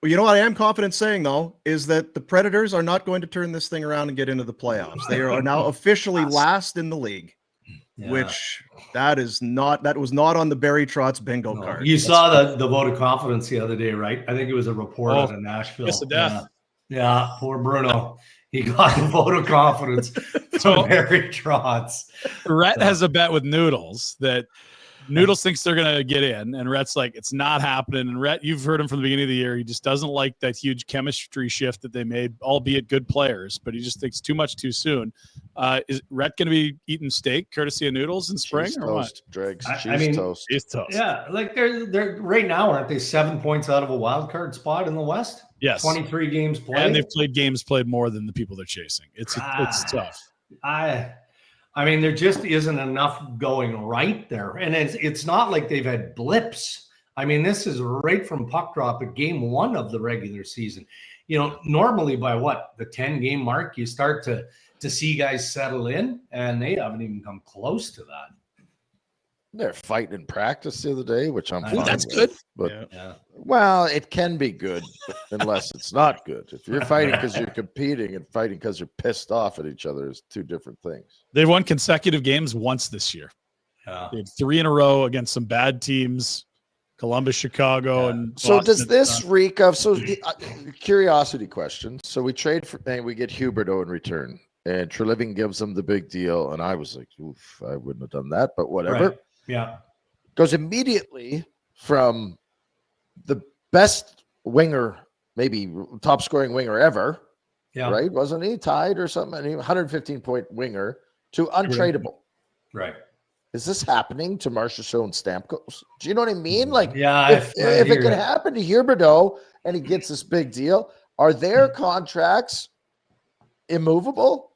Well, you know what I am confident saying, though, is that the Predators are not going to turn this thing around and get into the playoffs. They are now officially last in the league, which that was not on the Barry Trotz bingo card. You saw the vote of confidence the other day, right? I think it was a report out of Nashville. Kiss of death. Yeah, poor Bruno. He got the vote of confidence from Barry Trotz. Rhett has a bet with Noodles that Noodles thinks they're going to get in, and Rhett's like, it's not happening. And Rhett, you've heard him from the beginning of the year. He just doesn't like that huge chemistry shift that they made, albeit good players, but he just thinks too much too soon. Is Rhett going to be eating steak courtesy of Noodles in spring cheese or toast, what? Dregs. Toast. Yeah, like they're right now, aren't they 7 points out of a wild card spot in the West? Yes. 23 games played. And they've played more than the people they're chasing. It's tough. I mean, there just isn't enough going right there. And it's not like they've had blips. I mean, this is right from puck drop at game 1 of the regular season. You know, normally by the 10-game mark, you start to see guys settle in, and they haven't even come close to that. They're fighting in practice the other day, which I'm fine that's with, good. But well, it can be good unless it's not good. If you're fighting because you're competing and fighting because you're pissed off at each other is two different things. They've won consecutive games once this year. Yeah. They had 3 in a row against some bad teams, Columbus, Chicago, and Boston. So does this reek of curiosity question? So we trade for and we get Huberdeau in return, and Treliving gives them the big deal, and I was like, oof, I wouldn't have done that, but whatever. Right. Yeah. Goes immediately from the best winger, maybe top scoring winger ever. Yeah. Right. Wasn't he tied or something? 115-point winger to untradeable. Right. Is this happening to Marchessault and Stamkos? Do you know what I mean? Like, if it can happen to Huberdeau and he gets this big deal, are their contracts immovable?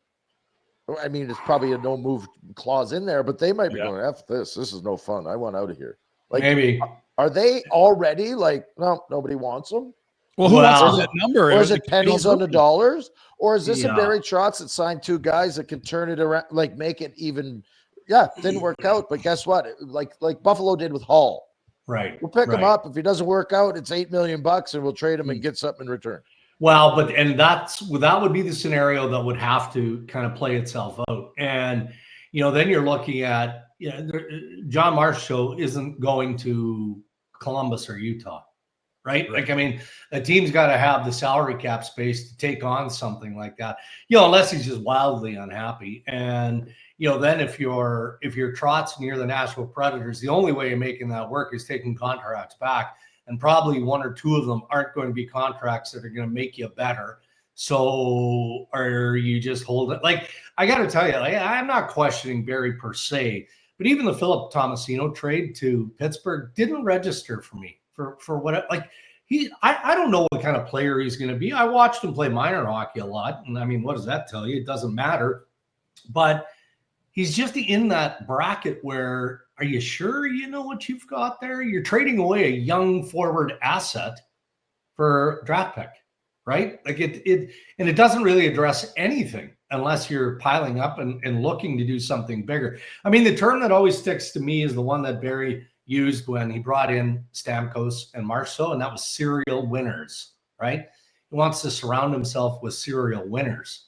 I mean, it's probably a no move clause in there, but they might be going, F this. This is no fun. I want out of here. Like, maybe. Are they already like, no, nobody wants them? Well, who wants that number? Or is it pennies on the dollars? Or is this a Yeah. Barry Trotz that signed 2 guys that can turn it around, like make it even? Didn't work out. But guess what? Like Buffalo did with Hall. Right. We'll pick him up. If he doesn't work out, it's $8 million and we'll trade him and get something in return. Well, that would be the scenario that would have to kind of play itself out. And, then you're looking at, John Marchessault isn't going to Columbus or Utah, right? Like, I mean, a team's got to have the salary cap space to take on something like that, unless he's just wildly unhappy. And, then if you're Trotz and you're the Nashville Predators, the only way of making that work is taking contracts back. And probably 1 or 2 of them aren't going to be contracts that are going to make you better. So are you just hold it? Like, I got to tell you, I'm not questioning Barry per se, but even the Philip Tomasino trade to Pittsburgh didn't register for me for what, like, I don't know what kind of player he's going to be. I watched him play minor hockey a lot. And I mean, what does that tell you? It doesn't matter. But he's just in that bracket where, are you sure you know what you've got there? You're trading away a young forward asset for draft pick, right? Like it doesn't really address anything unless you're piling up and looking to do something bigger. I mean, the term that always sticks to me is the one that Barry used when he brought in Stamkos and Marchessault, and that was serial winners, right? He wants to surround himself with serial winners.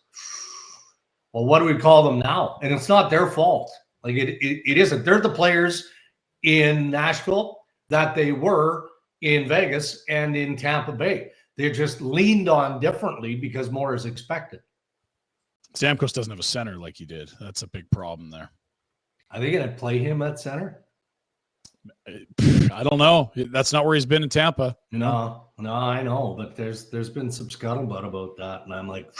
Well, what do we call them now? And it's not their fault. Like it isn't. They're the players in Nashville that they were in Vegas and in Tampa Bay. They're just leaned on differently because more is expected. Stamkos doesn't have a center like he did. That's a big problem there. Are they going to play him at center? I don't know. That's not where he's been in Tampa. No, I know, but there's been some scuttlebutt about that, and I'm like,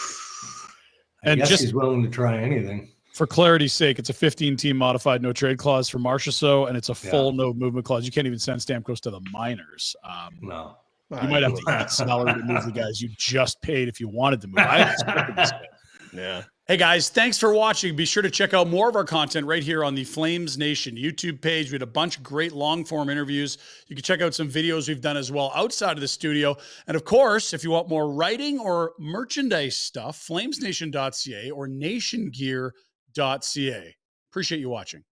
I guess he's willing to try anything. For clarity's sake, it's a 15-team modified no trade clause for Marchessault, and it's a full no movement clause. You can't even send Stamkos to the minors. No. You might have to eat salary to move the guys you just paid if you wanted to move. I expected this guy. Yeah. Hey, guys, thanks for watching. Be sure to check out more of our content right here on the Flames Nation YouTube page. We had a bunch of great long-form interviews. You can check out some videos we've done as well outside of the studio. And, of course, if you want more writing or merchandise stuff, flamesnation.ca or nationgear.ca. Appreciate you watching.